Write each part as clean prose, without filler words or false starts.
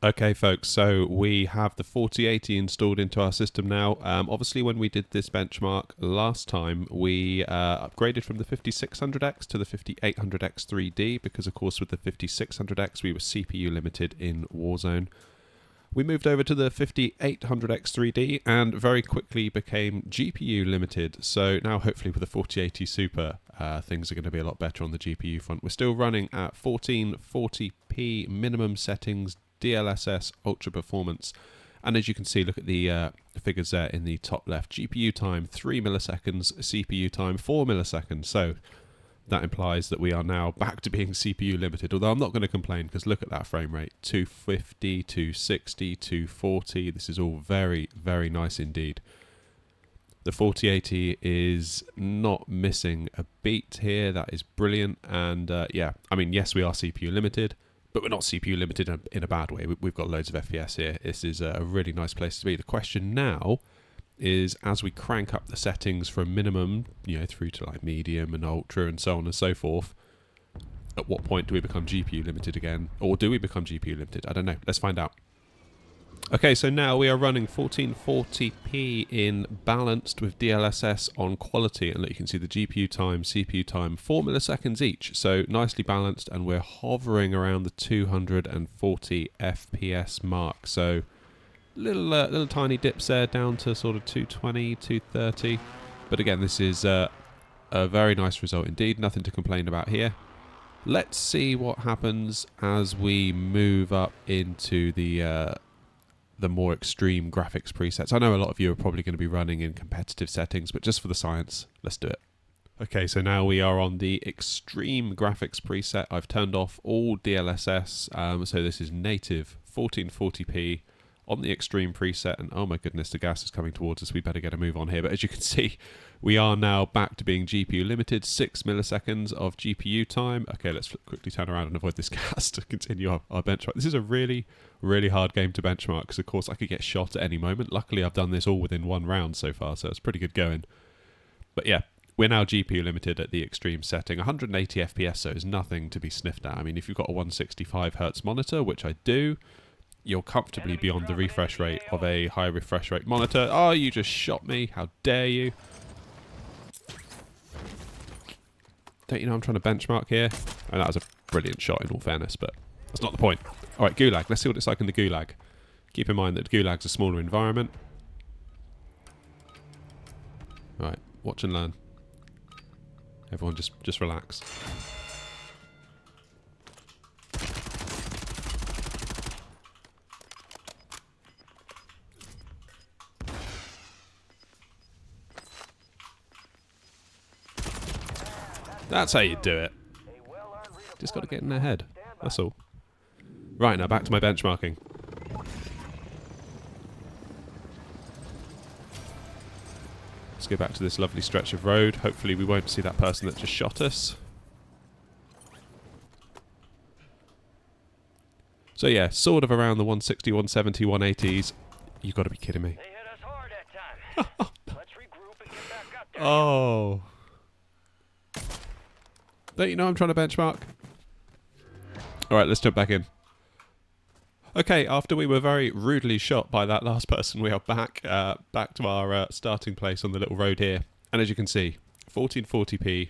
Okay, folks, so we have the 4080 installed into our system now. Obviously, when we did this benchmark last time, we upgraded from the 5600X to the 5800X 3D because, of course, with the 5600X, we were CPU limited in Warzone. We moved over to the 5800X 3D and very quickly became GPU limited. So now, hopefully, with the 4080 Super, things are going to be a lot better on the GPU front. We're still running at 1440p minimum settings, DLSS ultra performance, and as you can see, look at the figures there in the top left. GPU time 3 milliseconds, CPU time 4 milliseconds. So that implies that we are now back to being CPU limited, although I'm not going to complain because look at that frame rate, 250, 260, 240. This is all very, very nice indeed. The 4080 is not missing a beat here. That is brilliant. And yeah, I mean, yes, we are CPU limited, but we're not CPU limited in a bad way. We've got loads of FPS here. This is a really nice place to be. The question now is, as we crank up the settings from minimum, through to like medium and ultra and so on and so forth, at what point do we become GPU limited again? Or do we become GPU limited? I don't know. Let's find out. Okay, so now we are running 1440p in balanced with DLSS on quality, and look, you can see the GPU time, CPU time, 4 milliseconds each, so nicely balanced, and we're hovering around the 240 FPS mark, so little tiny dips there down to sort of 220, 230, but again, this is a very nice result indeed, nothing to complain about here. Let's see what happens as we move up into the more extreme graphics presets. I know a lot of you are probably going to be running in competitive settings, but just for the science, let's do it. Okay, so now we are on the extreme graphics preset. I've turned off all DLSS, so this is native 1440p on the extreme preset, and oh my goodness, the gas is coming towards us. We better get a move on here, but as you can see, we are now back to being GPU limited, 6 milliseconds of GPU time. Okay, let's quickly turn around and avoid this gas to continue our benchmark. This is a really hard game to benchmark because, of course, I could get shot at any moment. Luckily, I've done this all within one round so far, so it's pretty good going. But yeah, we're now GPU limited at the extreme setting. 180 FPS, so is nothing to be sniffed at. I mean, if you've got a 165Hz monitor, which I do, you're comfortably beyond the refresh rate of a high refresh rate monitor. Oh, you just shot me. How dare you? Don't you know I'm trying to benchmark here? And that was a brilliant shot in all fairness, but that's not the point. All right, Gulag. Let's see what it's like in the Gulag. Keep in mind that Gulag's a smaller environment. All right, watch and learn. Everyone just relax. That's how you do it. Just got to get in their head. That's all. Right, now back to my benchmarking. Let's go back to this lovely stretch of road. Hopefully we won't see that person that just shot us. So yeah, sort of around the 160, 170, 180s. You've got to be kidding me. They hit us hard that time. Let's regroup and get back up there. Oh. Don't you know I'm trying to benchmark? Alright, let's jump back in. Okay, after we were very rudely shot by that last person, we are back to our starting place on the little road here. And as you can see, 1440p,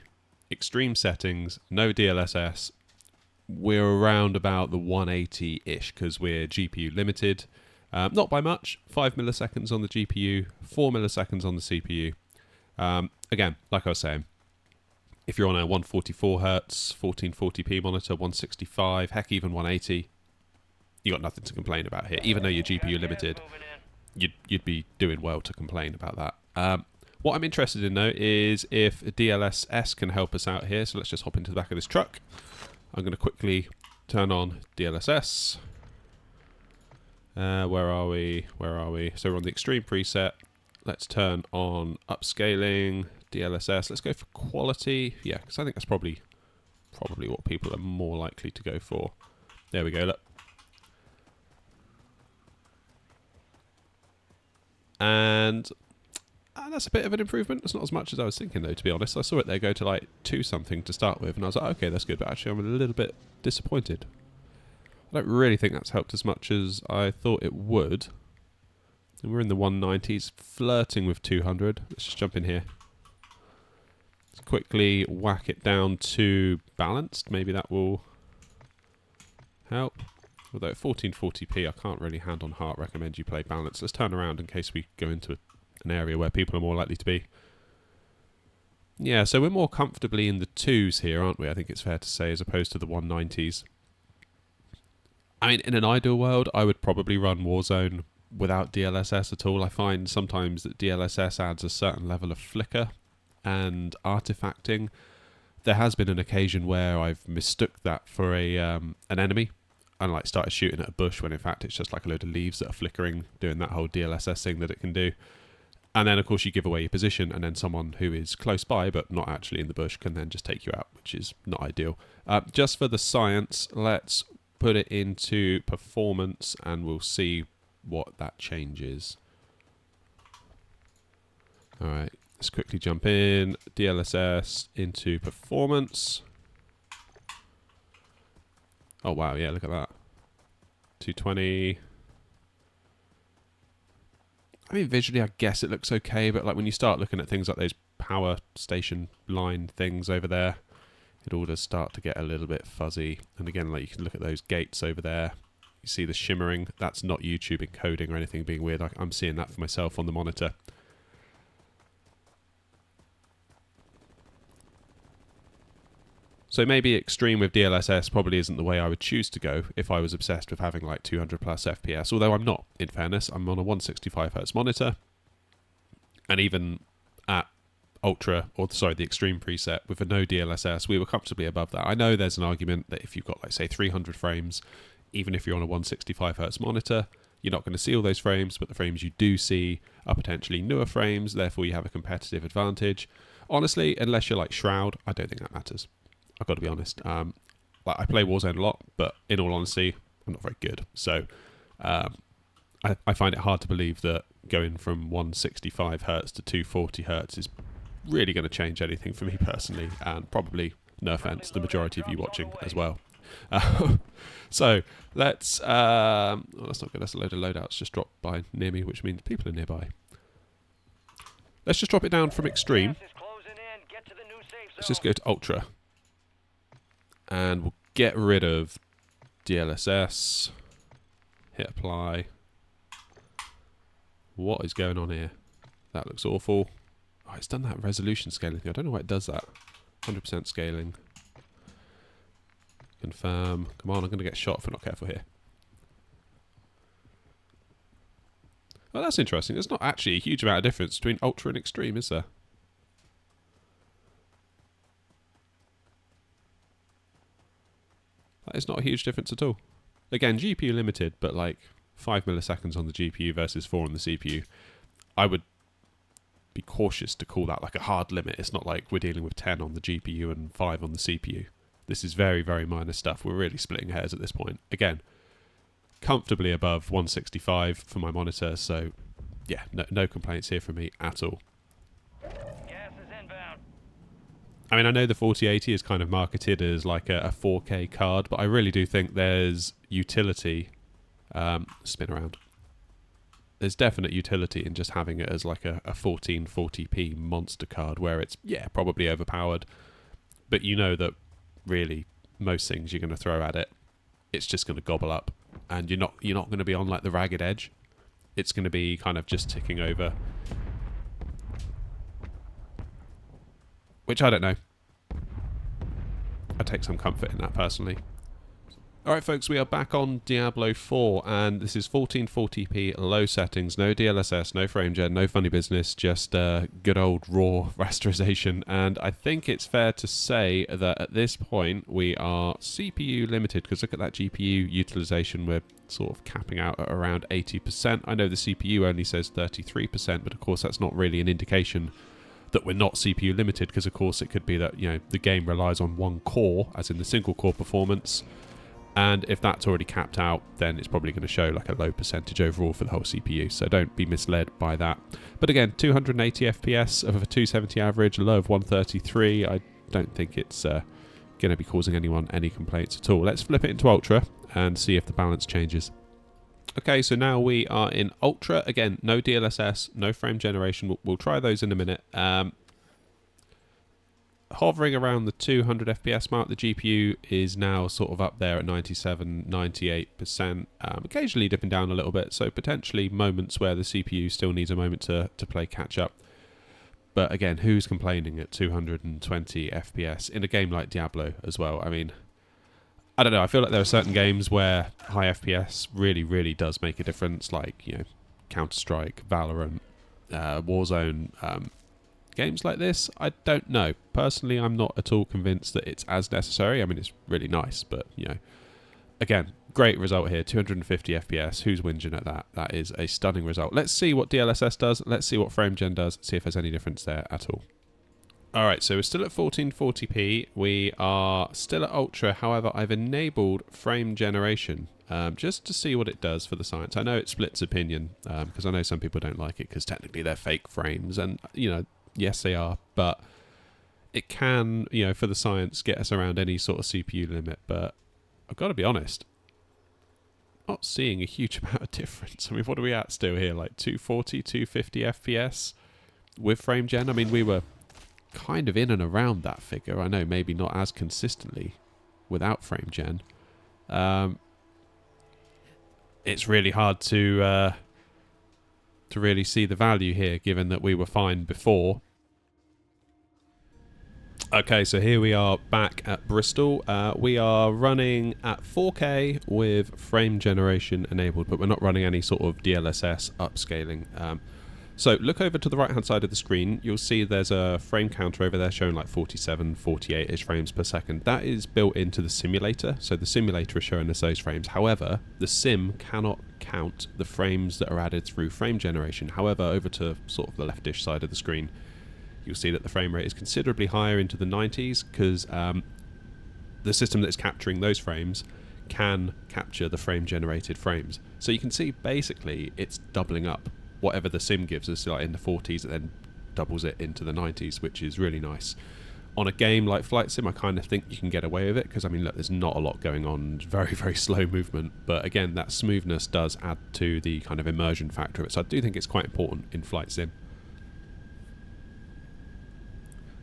extreme settings, no DLSS. We're around about the 180-ish because we're GPU limited. Not by much, 5 milliseconds on the GPU, 4 milliseconds on the CPU. Again, like I was saying, if you're on a 144Hz, 1440p monitor, 165, heck, even 180, you got nothing to complain about here. Even though you're GPU limited, you'd be doing well to complain about that. What I'm interested in, though, is if DLSS can help us out here. So let's just hop into the back of this truck. I'm going to quickly turn on DLSS. Where are we? So we're on the extreme preset. Let's turn on upscaling, DLSS. Let's go for quality. Yeah, because I think that's probably what people are more likely to go for. There we go, look. And that's a bit of an improvement. It's not as much as I was thinking, though, to be honest. I saw it there go to like 2 something to start with, and I was like, okay, that's good, but actually I'm a little bit disappointed. I don't really think that's helped as much as I thought it would. And we're in the 190s, flirting with 200. Let's just jump in here. Let's quickly whack it down to balanced. Maybe that will help. Although at 1440p, I can't really hand on heart recommend you play balanced. Let's turn around in case we go into an area where people are more likely to be. Yeah, so we're more comfortably in the 2s here, aren't we? I think it's fair to say, as opposed to the 190s. I mean, in an ideal world, I would probably run Warzone without DLSS at all. I find sometimes that DLSS adds a certain level of flicker and artifacting. There has been an occasion where I've mistook that for an enemy and like started shooting at a bush when in fact it's just like a load of leaves that are flickering, doing that whole DLSS thing that it can do. And then of course you give away your position, and then someone who is close by but not actually in the bush can then just take you out, which is not ideal. Just for the science, let's put it into performance and we'll see what that changes. Alright, let's quickly jump in. DLSS into performance. Oh wow, yeah, look at that. 220. I mean, visually, I guess it looks okay, but like when you start looking at things like those power station line things over there, it all does start to get a little bit fuzzy. And again, like you can look at those gates over there. You see the shimmering. That's not YouTube encoding or anything being weird. I'm seeing that for myself on the monitor. So maybe extreme with DLSS probably isn't the way I would choose to go if I was obsessed with having like 200 plus FPS, although I'm not, in fairness. I'm on a 165Hz monitor, and even at Ultra, or sorry, the Extreme preset with a no DLSS, we were comfortably above that. I know there's an argument that if you've got like say 300 frames, even if you're on a 165Hz monitor, you're not going to see all those frames, but the frames you do see are potentially newer frames, therefore you have a competitive advantage. Honestly, unless you're like Shroud, I don't think that matters. I've got to be honest. Like I play Warzone a lot, but in all honesty, I'm not very good. So I find it hard to believe that going from 165Hz to 240Hz is really going to change anything for me personally, and probably, no offense, the majority of you watching as well. So let's not good. That's a load of loadouts just dropped by near me, which means people are nearby. Let's just drop it down from Extreme. Let's just go to Ultra. And we'll get rid of DLSS. Hit apply. What is going on here? That looks awful. Oh, it's done that resolution scaling thing. I don't know why it does that. 100% scaling. Confirm. Come on, I'm going to get shot if we're not careful here. Oh, that's interesting. There's not actually a huge amount of difference between Ultra and Extreme, is there? That is not a huge difference at all. Again, GPU limited, but like 5 milliseconds on the GPU versus 4 on the CPU. I would be cautious to call that like a hard limit. It's not like we're dealing with 10 on the GPU and 5 on the CPU. This is very, very minor stuff. We're really splitting hairs at this point. Again, comfortably above 165 for my monitor, so yeah, no complaints here from me at all. I mean, I know the 4080 is kind of marketed as like a 4K card, but I really do think there's utility. Spin around. There's definite utility in just having it as like a 1440p monster card where it's, yeah, probably overpowered, but you know that really most things you're going to throw at it, it's just going to gobble up, and you're not going to be on like the ragged edge. It's going to be kind of just ticking over. Which I don't know. I take some comfort in that personally. Alright folks, we are back on Diablo 4, and this is 1440p low settings, no DLSS, no frame gen, no funny business, just good old raw rasterization. And I think it's fair to say that at this point we are CPU limited, because look at that GPU utilization, we're sort of capping out at around 80%. I know the CPU only says 33%, but of course that's not really an indication that we're not CPU limited, because of course it could be that, you know, the game relies on one core, as in the single core performance, and if that's already capped out, then it's probably going to show like a low percentage overall for the whole CPU, so don't be misled by that. But again, 280 FPS of a 270 average, a low of 133, I don't think it's going to be causing anyone any complaints at all. Let's flip it into Ultra and see if the balance changes. Okay, so now we are in Ultra. Again, no DLSS, no frame generation. We'll try those in a minute. Hovering around the 200 FPS mark, the GPU is now sort of up there at 97, 98%, occasionally dipping down a little bit, so potentially moments where the CPU still needs a moment to play catch up. But again, who's complaining at 220 FPS in a game like Diablo as well? I mean, I don't know, I feel like there are certain games where high FPS really, really does make a difference, like, you know, Counter-Strike, Valorant, Warzone, games like this. I don't know. Personally, I'm not at all convinced that it's as necessary. I mean, it's really nice, but, you know, again, great result here, 250 FPS. Who's whinging at that? That is a stunning result. Let's see what DLSS does. Let's see what frame gen does. See if there's any difference there at all. Alright, so we're still at 1440p. We are still at Ultra. However, I've enabled frame generation just to see what it does for the science. I know it splits opinion because I know some people don't like it because technically they're fake frames. And, you know, yes, they are. But it can, you know, for the science, get us around any sort of CPU limit. But I've got to be honest, not seeing a huge amount of difference. I mean, what are we at still here? Like 240, 250 FPS with frame gen? I mean, we were kind of in and around that figure. I know maybe not as consistently without frame gen. It's really hard to really see the value here, given that we were fine before. Okay, so here we are back at Bristol. We are running at 4K with frame generation enabled, but we're not running any sort of DLSS upscaling. So look over to the right hand side of the screen. You'll see there's a frame counter over there showing like 47, 48-ish frames per second. That is built into the simulator, so the simulator is showing us those frames. However, the sim cannot count the frames that are added through frame generation. However, over to sort of the leftish side of the screen, you'll see that the frame rate is considerably higher into the 90s because the system that is capturing those frames can capture the frame generated frames. So you can see basically it's doubling up whatever the sim gives us, like in the 40s, it then doubles it into the 90s, which is really nice. On a game like Flight Sim, I kind of think you can get away with it because, I mean, look, there's not a lot going on, very, very slow movement, but again, that smoothness does add to the kind of immersion factor of it, so I do think it's quite important in Flight Sim.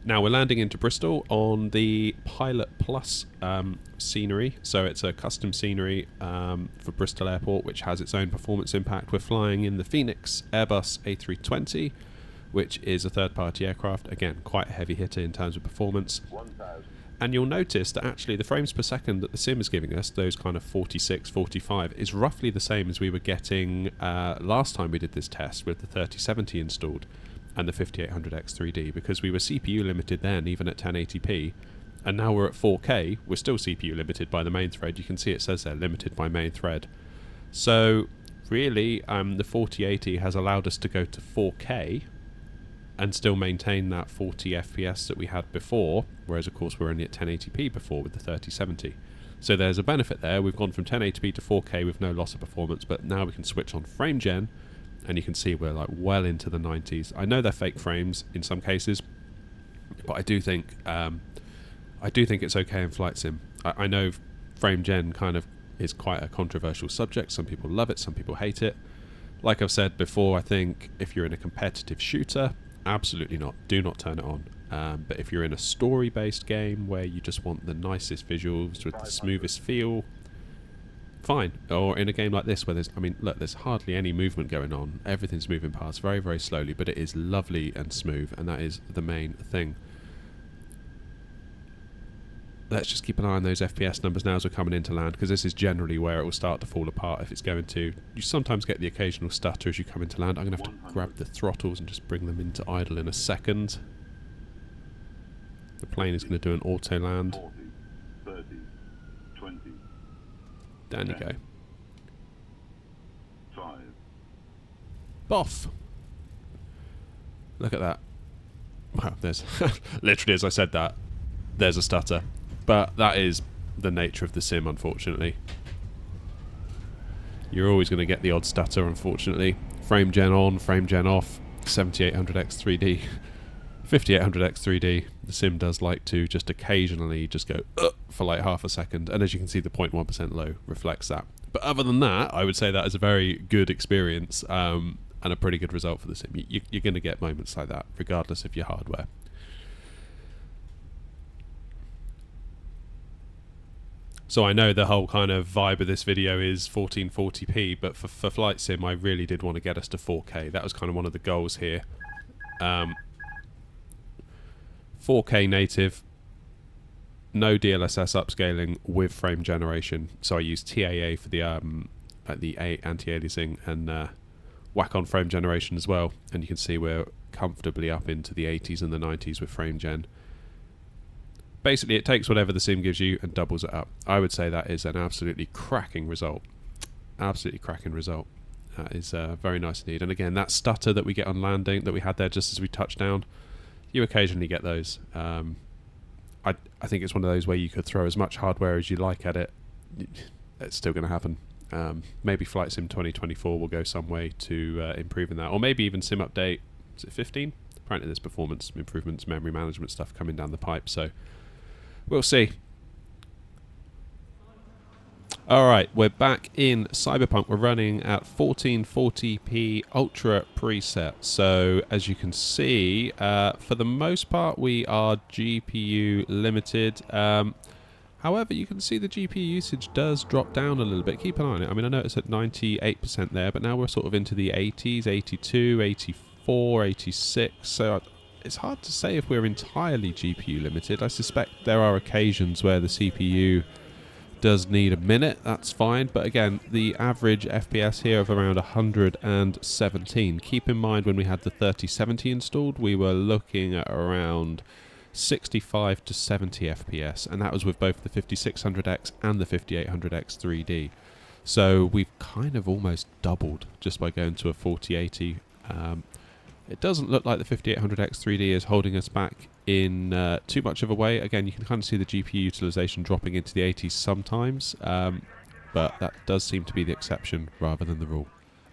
Now we're landing into Bristol on the Pilot Plus scenery. So it's a custom scenery for Bristol Airport, which has its own performance impact. We're flying in the Phoenix Airbus A320, which is a third-party aircraft. Again, quite a heavy hitter in terms of performance. 1,000. And you'll notice that actually the frames per second that the sim is giving us, those kind of 46, 45, is roughly the same as we were getting last time we did this test with the 3070 installed and the 5800X3D, because we were CPU limited then, even at 1080p, and now we're at 4K, we're still CPU limited by the main thread. You can see it says there, limited by main thread. So really, the 4080 has allowed us to go to 4K and still maintain that 40 FPS that we had before, whereas of course we're only at 1080p before with the 3070. So there's a benefit there. We've gone from 1080p to 4K with no loss of performance, but now we can switch on frame gen, and you can see we're like well into the 90s. I know they're fake frames in some cases, but I do think it's okay in Flight Sim. I know frame gen kind of is quite a controversial subject. Some people love it, some people hate it. Like I've said before, I think if you're in a competitive shooter, absolutely not. Do not turn it on. But if you're in a story-based game where you just want the nicest visuals with the smoothest feel, fine. Or in a game like this where there's, I mean, look, there's hardly any movement going on. Everything's moving past very, very slowly, but it is lovely and smooth, and that is the main thing. Let's just keep an eye on those FPS numbers now as we're coming into land, because this is generally where it will start to fall apart if it's going to. You sometimes get the occasional stutter as you come into land. I'm going to have to grab the throttles and just bring them into idle in a second. The plane is going to do an auto land. 40, 30, 20. Down you go. 5. Boff. Look at that. Wow, there's literally, as I said that, there's a stutter. But that is the nature of the sim, unfortunately. You're always going to get the odd stutter, unfortunately. Frame gen on, frame gen off. 7800X3D, 5800X3D. The sim does like to just occasionally just go for like half a second, and as you can see, the 0.1% low reflects that. But other than that, I would say that is a very good experience and a pretty good result for the sim. You're going to get moments like that, regardless of your hardware. So I know the whole kind of vibe of this video is 1440p, but for Flight Sim, I really did want to get us to 4K. That was kind of one of the goals here. 4K native, no DLSS upscaling with frame generation. So I used TAA for the anti-aliasing and whack on frame generation as well. And you can see we're comfortably up into the 80s and the 90s with frame gen. Basically, it takes whatever the sim gives you and doubles it up. I would say that is an absolutely cracking result. Absolutely cracking result. That is very nice indeed. And again, that stutter that we get on landing that we had there just as we touched down, you occasionally get those. I think it's one of those where you could throw as much hardware as you like at it. It's still going to happen. Maybe Flight Sim 2024 will go some way to improving that. Or maybe even Sim Update, is it 15? Apparently there's performance improvements, memory management stuff coming down the pipe. So we'll see. Alright, we're back in Cyberpunk. We're running at 1440p Ultra preset. So, as you can see, for the most part, we are GPU limited. However, you can see the GPU usage does drop down a little bit. Keep an eye on it. I mean, I know it's at 98% there, but now we're sort of into the 80s, 82, 84, 86. So it's hard to say if we're entirely GPU limited. I suspect there are occasions where the CPU does need a minute. That's fine. But again, the average FPS here of around 117. Keep in mind when we had the 3070 installed, we were looking at around 65 to 70 FPS, and that was with both the 5600X and the 5800X 3D. So we've kind of almost doubled just by going to a 4080. It doesn't look like the 5800X 3D is holding us back in too much of a way. Again, you can kind of see the GPU utilization dropping into the 80s sometimes, but that does seem to be the exception rather than the rule.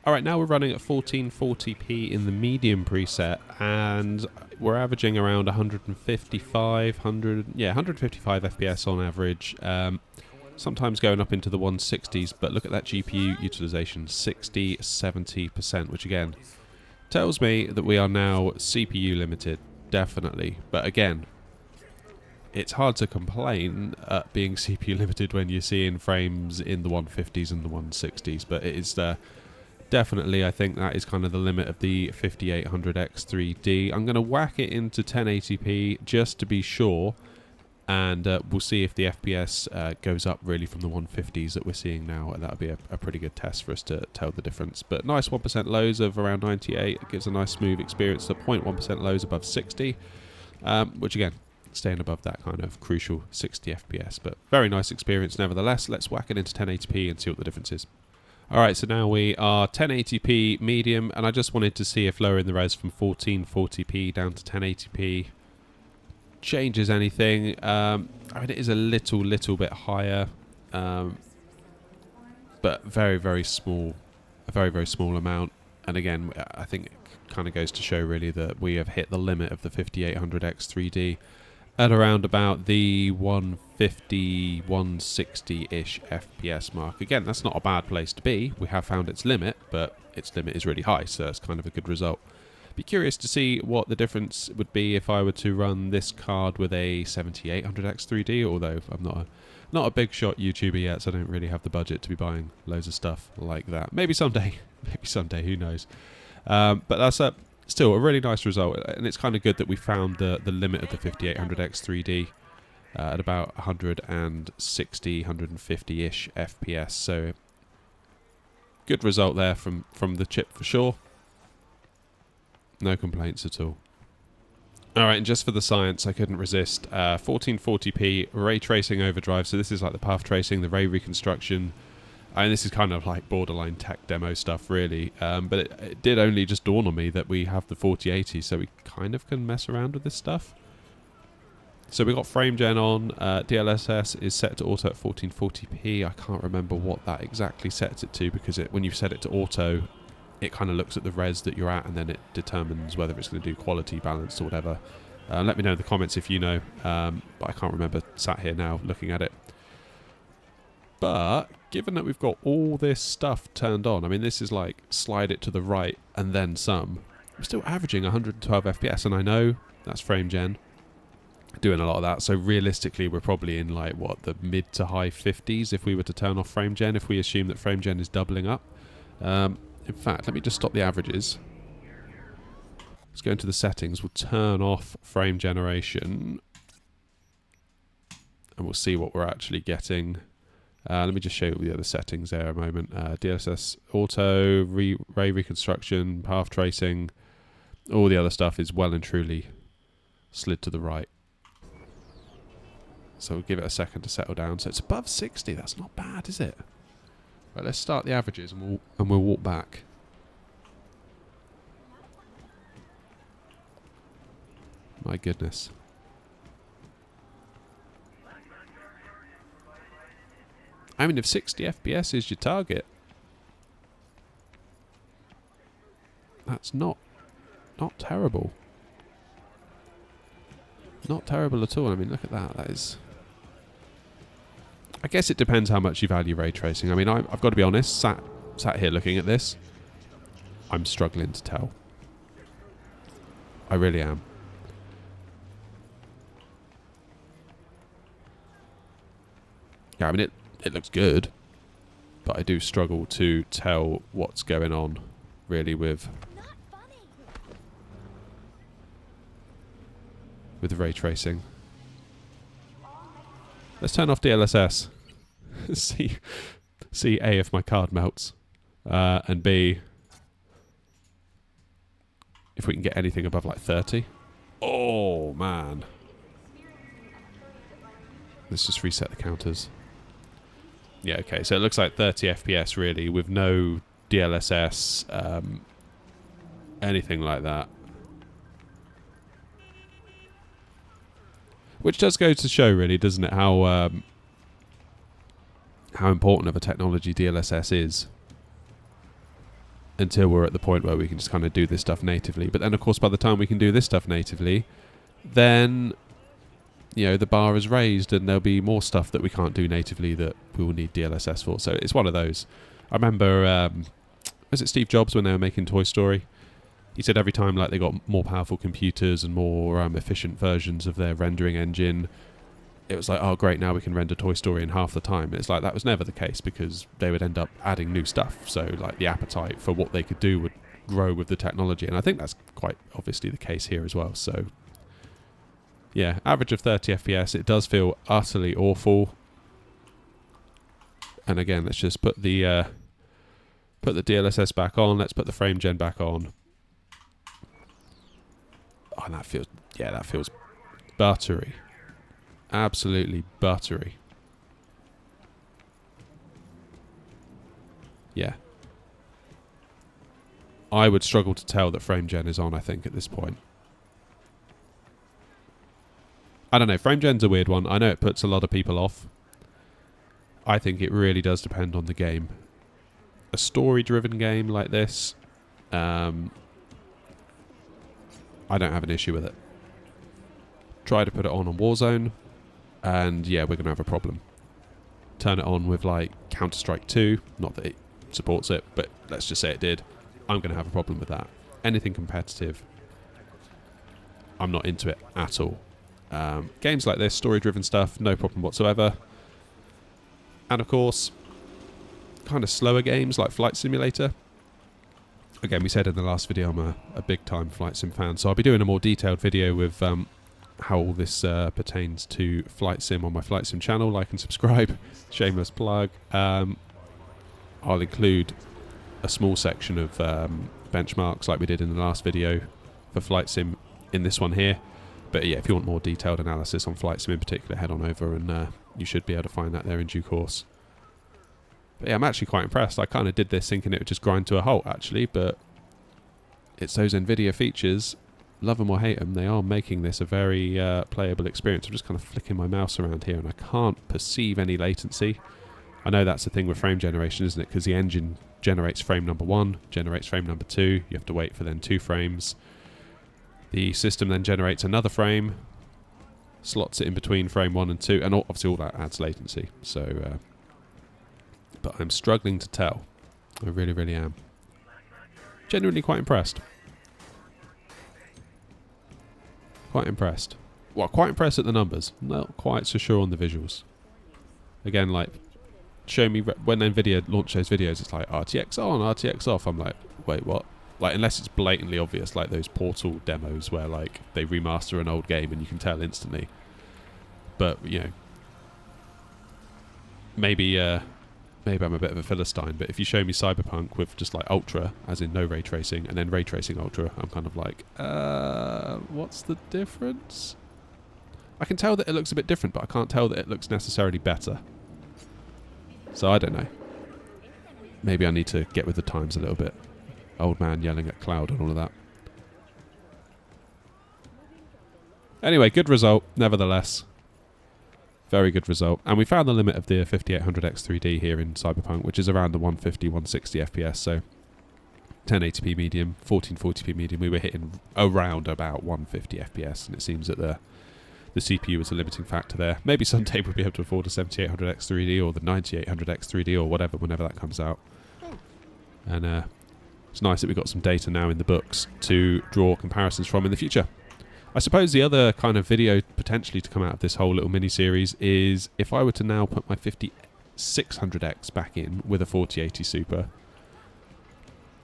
Alright, now we're running at 1440p in the medium preset, and we're averaging around 155 FPS on average, sometimes going up into the 160s, but look at that GPU utilization, 60-70%, which again tells me that we are now CPU limited, definitely. But again, it's hard to complain at being CPU limited when you're seeing frames in the 150s and the 160s, but it is definitely, I think that is kind of the limit of the 5800X 3D. I'm going to whack it into 1080p just to be sure, and we'll see if the FPS goes up really from the 150s that we're seeing now. That'll be a pretty good test for us to tell the difference. But nice 1% lows of around 98. It gives a nice smooth experience. The 0.1% lows above 60, which again, staying above that kind of crucial 60 FPS. But very nice experience nevertheless. Let's whack it into 1080p and see what the difference is. Alright, so now we are 1080p medium, and I just wanted to see if lowering the res from 1440p down to 1080p changes anything. I mean, it is a little bit higher, but very small, a very small amount. And again, I think it kind of goes to show really that we have hit the limit of the 5800X 3D at around about the 150, 160-ish FPS mark. Again, that's not a bad place to be. We have found its limit, but its limit is really high, so it's kind of a good result. Be curious to see what the difference would be if I were to run this card with a 7800X 3D, although I'm not a big shot YouTuber yet, so I don't really have the budget to be buying loads of stuff like that. Maybe someday, who knows. But that's still a really nice result, and it's kind of good that we found the limit of the 5800X 3D at about 160, 150-ish FPS, so good result there from the chip for sure. No complaints at all. Alright, and just for the science, I couldn't resist. 1440p ray tracing overdrive, so this is like the path tracing, the ray reconstruction. And this is kind of like borderline tech demo stuff, really. But it did only just dawn on me that we have the 4080, so we kind of can mess around with this stuff. So we got frame gen on. DLSS is set to auto at 1440p. I can't remember what that exactly sets it to, because when you set it to auto, it kind of looks at the res that you're at, and then it determines whether it's going to do quality balance or whatever. Let me know in the comments if you know, but I can't remember sat here now looking at it. But given that we've got all this stuff turned on, I mean, this is like slide it to the right and then some. I'm still averaging 112 FPS, and I know that's frame gen, doing a lot of that. So realistically, we're probably in like, what, the mid to high 50s if we were to turn off frame gen, if we assume that frame gen is doubling up. In fact, let me just stop the averages. Let's go into the settings. We'll turn off frame generation, and we'll see what we're actually getting. Let me just show you the other settings there a moment. DLSS auto, ray reconstruction, path tracing, all the other stuff is well and truly slid to the right. So we'll give it a second to settle down. So it's above 60. That's not bad, is it? Right, let's start the averages and we'll walk back. My goodness. I mean, if 60 FPS is your target, that's not terrible. Not terrible at all. I mean, look at that. That is... I guess it depends how much you value ray tracing. I mean, I've got to be honest, sat here looking at this, I'm struggling to tell. I really am. Yeah, I mean, it looks good, but I do struggle to tell what's going on, really, with ray tracing. Let's turn off DLSS. see A, if my card melts, and B, if we can get anything above like 30. Oh man! Let's just reset the counters. Yeah, okay, so it looks like 30 FPS really, with no DLSS, anything like that. Which does go to show, really, doesn't it, how important of a technology DLSS is, until we're at the point where we can just kind of do this stuff natively. But then, of course, by the time we can do this stuff natively, then, you know, the bar is raised and there'll be more stuff that we can't do natively that we will need DLSS for. So it's one of those. I remember, was it Steve Jobs when they were making Toy Story? He said every time like they got more powerful computers and more efficient versions of their rendering engine, it was like, oh great, now we can render Toy Story in half the time. And it's like that was never the case, because they would end up adding new stuff. So like the appetite for what they could do would grow with the technology. And I think that's quite obviously the case here as well. So yeah, average of 30 FPS. It does feel utterly awful. And again, let's just put the DLSS back on. Let's put the frame gen back on. Oh, and that feels buttery. Absolutely buttery. Yeah. I would struggle to tell that frame gen is on, I think, at this point. I don't know, frame gen's a weird one. I know it puts a lot of people off. I think it really does depend on the game. A story-driven game like this, I don't have an issue with it. Try to put it on Warzone, and yeah, we're going to have a problem. Turn it on with like Counter-Strike 2, not that it supports it, but let's just say it did. I'm going to have a problem with that. Anything competitive, I'm not into it at all. Games like this, story-driven stuff, no problem whatsoever. And of course, kind of slower games like Flight Simulator. Again, we said in the last video I'm a big-time Flight Sim fan, so I'll be doing a more detailed video with how all this pertains to Flight Sim on my Flight Sim channel. Like and subscribe. Shameless plug. I'll include a small section of benchmarks like we did in the last video for Flight Sim in this one here. But yeah, if you want more detailed analysis on Flight Sim in particular, head on over and you should be able to find that there in due course. But yeah, I'm actually quite impressed. I kind of did this thinking it would just grind to a halt, actually, but it's those NVIDIA features, love them or hate them, they are making this a very playable experience. I'm just kind of flicking my mouse around here and I can't perceive any latency. I know that's the thing with frame generation, isn't it? Because the engine generates frame number 1, generates frame number 2, you have to wait for then 2 frames. The system then generates another frame, slots it in between frame 1 and 2, and obviously all that adds latency. So, but I'm struggling to tell. I really, really am. Genuinely quite impressed. Quite impressed. Well, quite impressed at the numbers. Not quite so sure on the visuals. Again, like, show me when NVIDIA launch those videos, it's like RTX on, RTX off. I'm like, wait, what? Like, unless it's blatantly obvious, like those Portal demos where, like, they remaster an old game and you can tell instantly. But, you know, maybe I'm a bit of a philistine, but if you show me Cyberpunk with just, like, Ultra, as in no ray tracing, and then ray tracing Ultra, I'm kind of like, what's the difference? I can tell that it looks a bit different, but I can't tell that it looks necessarily better. So I don't know. Maybe I need to get with the times a little bit. Old man yelling at cloud and all of that. Anyway, good result, nevertheless. Very good result. And we found the limit of the 5800X3D here in Cyberpunk, which is around the 150, 160 FPS. So 1080p medium, 1440p medium. We were hitting around about 150 FPS, and it seems that the CPU is a limiting factor there. Maybe someday we'll be able to afford a 7800X3D or the 9800X3D or whatever, whenever that comes out. And it's nice that we've got some data now in the books to draw comparisons from in the future. I suppose the other kind of video potentially to come out of this whole little mini-series is if I were to now put my 5600X back in with a 4080 Super,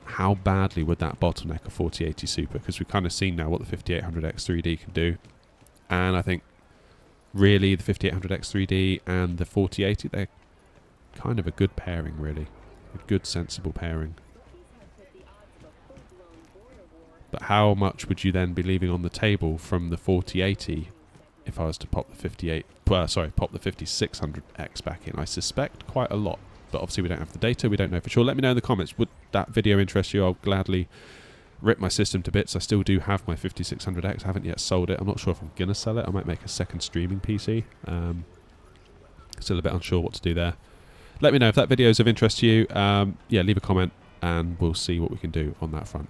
how badly would that bottleneck a 4080 Super? Because we've kind of seen now what the 5800X3D can do. And I think really the 5800X3D and the 4080, they're kind of a good pairing, really. A good, sensible pairing. But how much would you then be leaving on the table from the 4080 if I was to pop the 5600X back in? I suspect quite a lot, but obviously we don't have the data, we don't know for sure. Let me know in the comments, would that video interest you? I'll gladly rip my system to bits. I still do have my 5600X, I haven't yet sold it. I'm not sure if I'm going to sell it. I might make a second streaming PC. Still a bit unsure what to do there. Let me know if that video is of interest to you. Yeah, leave a comment and we'll see what we can do on that front.